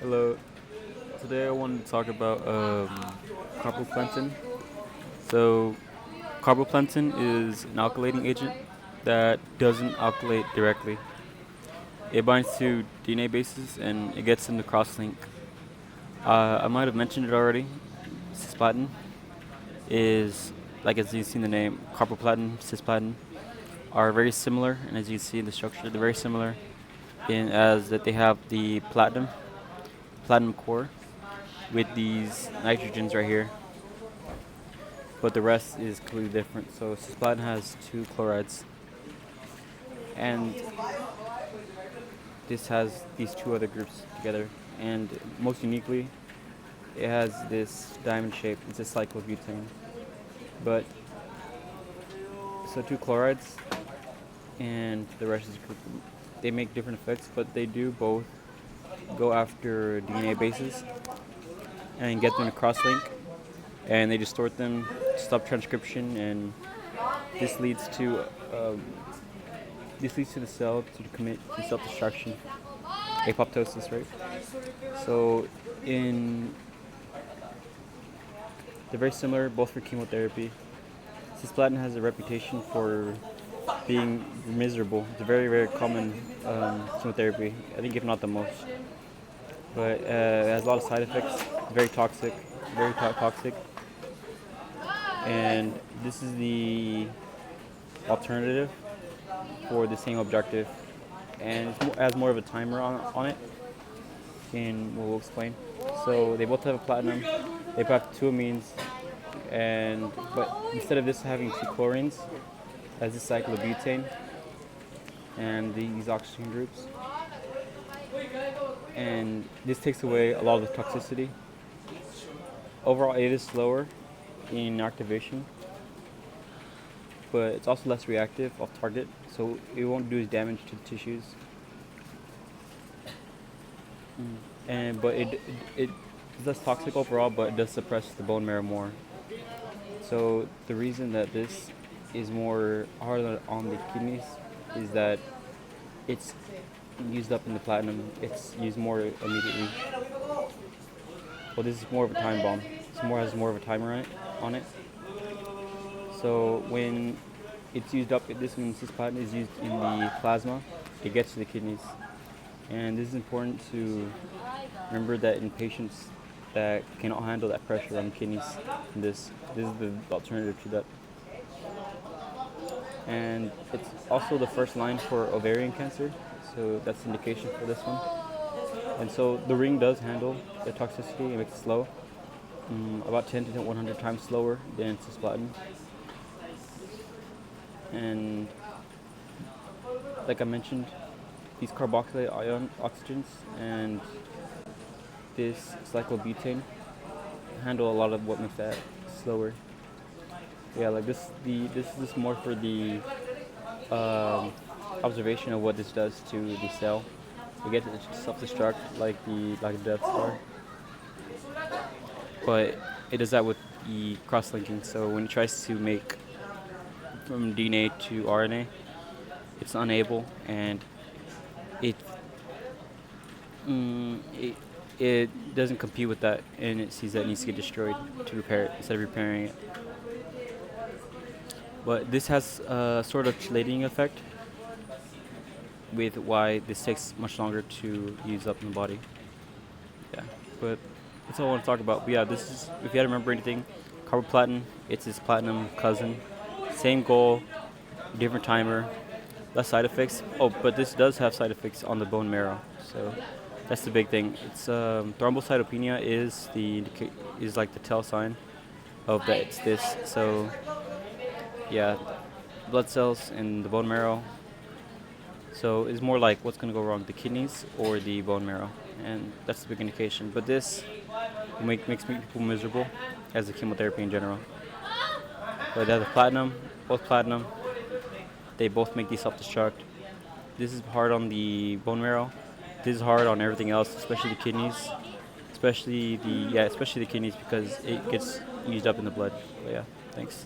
Hello. Today I wanted to talk about carboplatin. So, carboplatin is an alkylating agent that doesn't alkylate directly. It binds to DNA bases and it gets them to cross-link. I might have mentioned it already. Cisplatin is, like as you see in the name, carboplatin, cisplatin are very similar, and as you see in the structure, they're very similar in as that they have the platinum core with these nitrogens right here, but the rest is completely different. So cisplatin has two chlorides, and this has these two other groups together. And most uniquely, it has this diamond shape. It's a cyclobutane. But so two chlorides, and the rest is they make different effects, but they do both go after DNA bases and get them to cross-link, and they distort them, stop transcription, and this leads to um, this leads to the cell to commit to self-destruction, apoptosis, right? So, in they're very similar, both for chemotherapy. Cisplatin has a reputation for being miserable. It's a very, very common chemotherapy. I think, if not the most. But it has a lot of side effects. It's very toxic, toxic. And this is the alternative for the same objective, and it has more of a timer on it, and we'll explain. So they both have a platinum, they both have two amines, and but instead of this having two chlorines, as this cyclobutane and these oxygen groups, and this takes away a lot of the toxicity. Overall, it is slower in activation, but it's also less reactive off target, so it won't do as damage to the tissues. And but it is less toxic overall, but it does suppress the bone marrow more. So the reason that this is more hard on the kidneys is that it's used up in the platinum. It's used more immediately. Well, this is more of a time bomb. Has more of a timer on it. So when it's used up, this when cisplatin is used in the plasma, it gets to the kidneys. And this is important to remember that in patients that cannot handle that pressure on the kidneys, this is the alternative to that. And it's also the first line for ovarian cancer, so that's the indication for this one. And so the ring does handle the toxicity. It makes it slow, about 10 to 100 times slower than cisplatin. And like I mentioned, these carboxylate ion oxygens and this cyclobutane handle a lot of what makes that slower. Yeah, like this is more for the observation of what this does to the cell. We get to self-destruct like the Death Star, but it does that with the cross-linking. So when it tries to make from DNA to RNA, it's unable, and it it doesn't compete with that, and it sees that it needs to get destroyed to repair it instead of repairing it. But this has a sort of chelating effect with why this takes much longer to use up in the body. Yeah, but that's all I want to talk about. But yeah, this is, if you had to remember anything, carboplatin, it's its platinum cousin. Same goal, different timer, less side effects. Oh, but this does have side effects on the bone marrow, so that's the big thing. It's thrombocytopenia is like the tell sign of that it's this. So yeah, blood cells in the bone marrow. So it's more like what's going to go wrong, the kidneys or the bone marrow, and that's the big indication. But this makes people miserable, as the chemotherapy in general. But they have the platinum, both platinum. They both make these self-destruct. This is hard on the bone marrow. This is hard on everything else, especially the kidneys. Especially the kidneys, because it gets used up in the blood. But yeah, thanks.